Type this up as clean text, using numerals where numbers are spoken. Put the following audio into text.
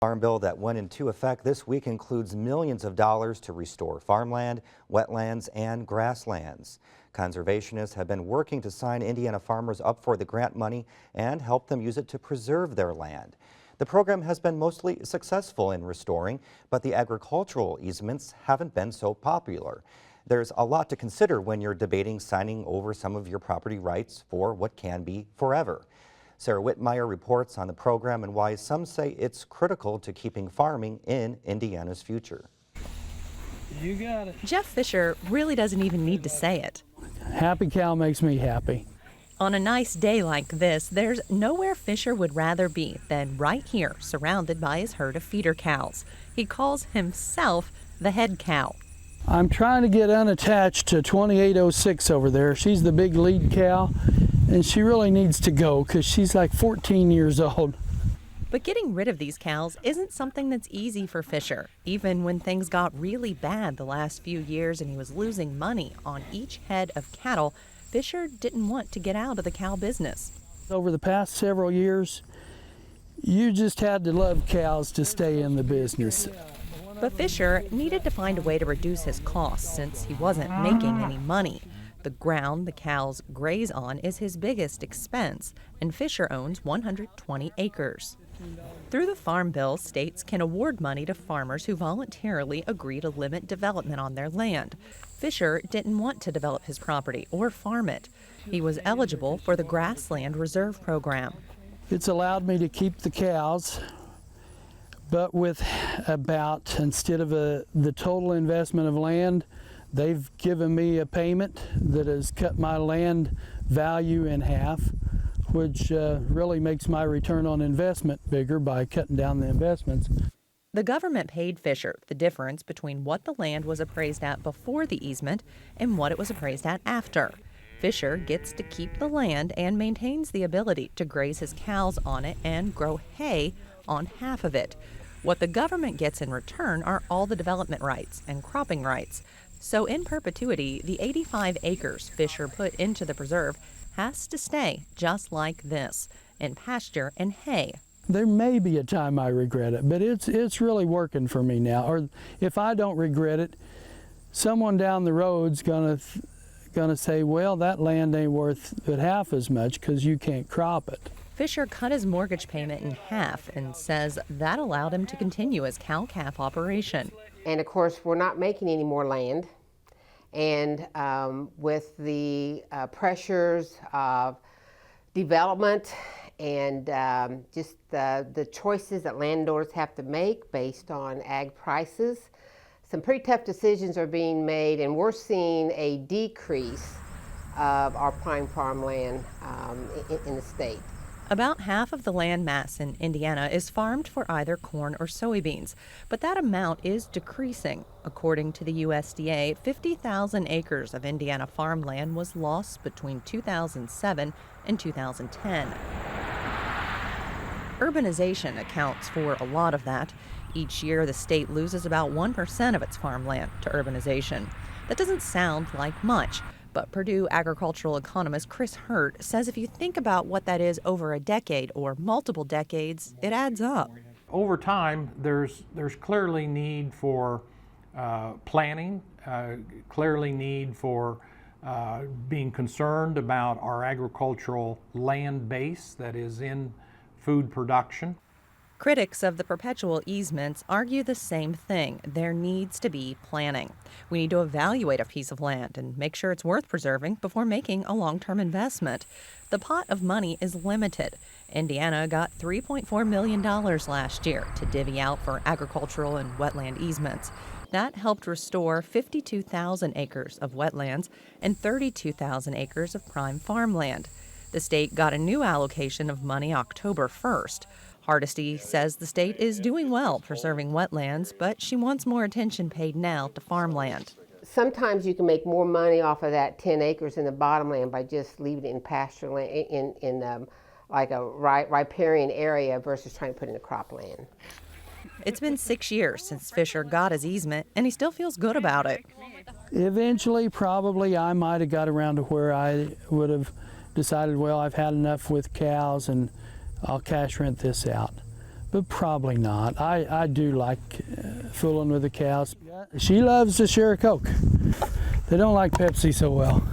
Farm bill that went into effect this week includes millions of dollars to restore farmland, wetlands, and grasslands. Conservationists have been working to sign Indiana farmers up for the grant money and help them use it to preserve their land. The program has been mostly successful in restoring, but the agricultural easements haven't been so popular. There's a lot to consider when you're debating signing over some of your property rights for what can be forever. Sarah Whitmire reports on the program and why some say it's critical to keeping farming in Indiana's future. You got it. Jeff Fisher really doesn't even need to say it. Happy cow makes me happy. On a nice day like this, there's nowhere Fisher would rather be than right here, surrounded by his herd of feeder cows. He calls himself the head cow. I'm trying to get unattached to 2806 over there. She's the big lead cow, and she really needs to go because she's like 14 years old. But getting rid of these cows isn't something that's easy for Fisher. Even when things got really bad the last few years and he was losing money on each head of cattle, Fisher didn't want to get out of the cow business. Over the past several years, you just had to love cows to stay in the business. But Fisher needed to find a way to reduce his costs since he wasn't making any money. The ground the cows graze on is his biggest expense, and Fisher owns 120 acres. Through the Farm Bill, states can award money to farmers who voluntarily agree to limit development on their land. Fisher didn't want to develop his property or farm it. He was eligible for the Grassland Reserve Program. It's allowed me to keep the cows, but with about, instead of the total investment of land, they've given me a payment that has cut my land value in half, which really makes my return on investment bigger by cutting down the investments. The government paid Fisher the difference between what the land was appraised at before the easement and what it was appraised at after. Fisher gets to keep the land and maintains the ability to graze his cows on it and grow hay on half of it. What the government gets in return are all the development rights and cropping rights. So in perpetuity, the 85 acres Fisher put into the preserve has to stay just like this, in pasture and hay. There may be a time I regret it, but it's really working for me now. Or if I don't regret it, someone down the road's gonna say, well, that land ain't worth but half as much because you can't crop it. Fisher cut his mortgage payment in half and says that allowed him to continue his cow-calf operation. And of course, we're not making any more land. And with the pressures of development and just the choices that landowners have to make based on ag prices, some pretty tough decisions are being made, and we're seeing a decrease of our prime farmland in the state. About half of the land mass in Indiana is farmed for either corn or soybeans, but that amount is decreasing. According to the USDA, 50,000 acres of Indiana farmland was lost between 2007 and 2010. Urbanization accounts for a lot of that. Each year, the state loses about 1% of its farmland to urbanization. That doesn't sound like much, but Purdue agricultural economist Chris Hurt says if you think about what that is over a decade or multiple decades, it adds up. Over time, there's clearly need for planning, clearly need for being concerned about our agricultural land base that is in food production. Critics of the perpetual easements argue the same thing. There needs to be planning. We need to evaluate a piece of land and make sure it's worth preserving before making a long-term investment. The pot of money is limited. Indiana got $3.4 million last year to divvy out for agricultural and wetland easements. That helped restore 52,000 acres of wetlands and 32,000 acres of prime farmland. The state got a new allocation of money October 1st. Hardesty says the state is doing well preserving wetlands, but she wants more attention paid now to farmland. Sometimes you can make more money off of that 10 acres in the bottomland by just leaving it in pasture land, in like a riparian area versus trying to put in a cropland. It's been 6 years since Fisher got his easement, and he still feels good about it. Eventually, probably I might have got around to where I would have decided, well, I've had enough with cows and I'll cash rent this out. but probably not. I do like fooling with the cows. She loves to share a Coke. They don't like Pepsi so well.